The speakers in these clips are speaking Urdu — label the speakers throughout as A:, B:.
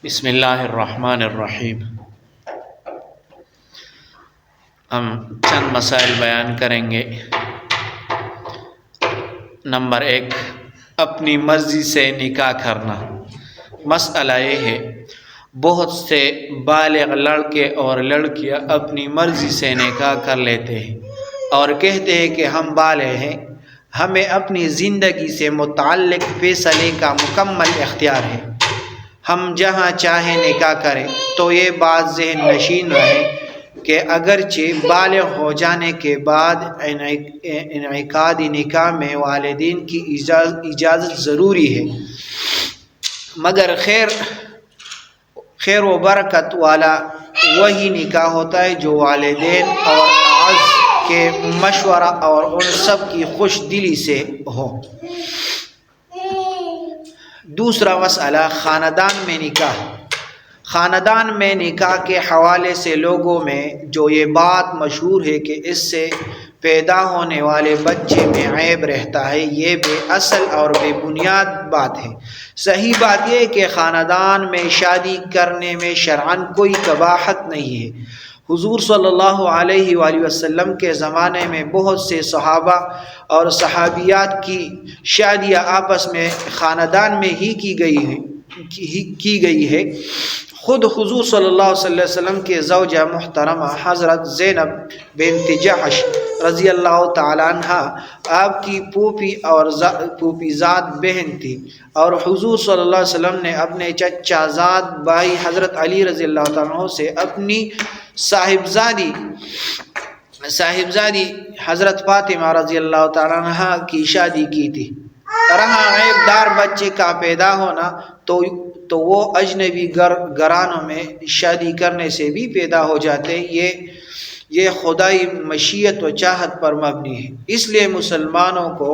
A: بسم اللہ الرحمن الرحیم۔ ہم چند مسائل بیان کریں گے۔ نمبر 1، اپنی مرضی سے نکاح کرنا۔ مسئلہ یہ ہے، بہت سے بالغ لڑکے اور لڑکیاں اپنی مرضی سے نکاح کر لیتے ہیں اور کہتے ہیں کہ ہم بالغ ہیں، ہمیں اپنی زندگی سے متعلق فیصلے کا مکمل اختیار ہے، ہم جہاں چاہیں نکاح کریں۔ تو یہ بات ذہن نشین رہے کہ اگرچہ بالغ ہو جانے کے بعد انعقاد نکاح میں والدین کی اجازت ضروری ہے، مگر خیر و برکت والا وہی نکاح ہوتا ہے جو والدین اور اعز کے مشورہ اور ان سب کی خوش دلی سے ہو۔ دوسرا مسئلہ، خاندان میں نکاح۔ خاندان میں نکاح کے حوالے سے لوگوں میں جو یہ بات مشہور ہے کہ اس سے پیدا ہونے والے بچے میں عیب رہتا ہے، یہ بے اصل اور بے بنیاد بات ہے۔ صحیح بات یہ ہے کہ خاندان میں شادی کرنے میں شرعاً کوئی قباحت نہیں ہے۔ حضور صلی اللہ علیہ وآلہ وسلم کے زمانے میں بہت سے صحابہ اور صحابیات کی شادیاں آپس میں خاندان میں ہی کی گئی ہے۔ خود حضور صلی اللہ علیہ وسلم کے زوجہ محترمہ حضرت زینب بنت جحش رضی اللہ تعالیٰ عنہ آپ کی پھوپھی زاد بہن تھی، اور حضور صلی اللہ علیہ وسلم نے اپنے چچا زاد بھائی حضرت علی رضی اللہ تعالیٰ عنہ سے اپنی صاحبزادی حضرت فاطمہ رضی اللہ تعالیٰ عنہ کی شادی کی تھی۔ رہا عیب دار بچے کا پیدا ہونا، تو وہ اجنبی گھرانوں میں شادی کرنے سے بھی پیدا ہو جاتے ہیں۔ یہ خدائی مشیت و چاہت پر مبنی ہے، اس لیے مسلمانوں کو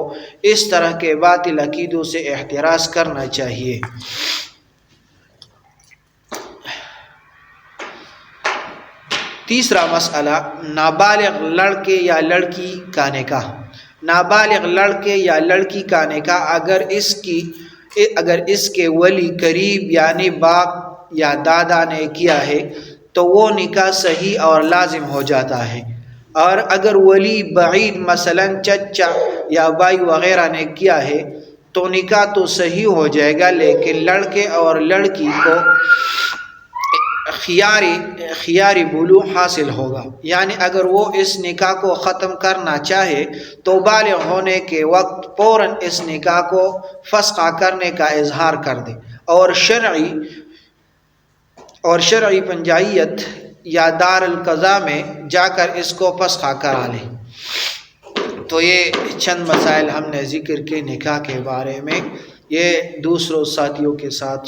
A: اس طرح کے باطل عقیدوں سے احتراز کرنا چاہیے۔ تیسرا مسئلہ، نابالغ لڑکے یا لڑکی کا نکاح۔ نابالغ لڑکے یا لڑکی کا نکاح اگر اس کے ولی قریب یعنی باپ یا دادا نے کیا ہے تو وہ نکاح صحیح اور لازم ہو جاتا ہے، اور اگر ولی بعید مثلاً چچا یا بھائی وغیرہ نے کیا ہے تو نکاح تو صحیح ہو جائے گا، لیکن لڑکے اور لڑکی کو خیاری بلوغ حاصل ہوگا، یعنی اگر وہ اس نکاح کو ختم کرنا چاہے تو بالغ ہونے کے وقت فوراً اس نکاح کو فسخ کرنے کا اظہار کر دے اور شرعی پنجائیت یا دار القضاء میں جا کر اس کو فسخ کرا لے۔ تو یہ چند مسائل ہم نے ذکر کے نکاح کے بارے میں، یہ دوسروں ساتھیوں کے ساتھ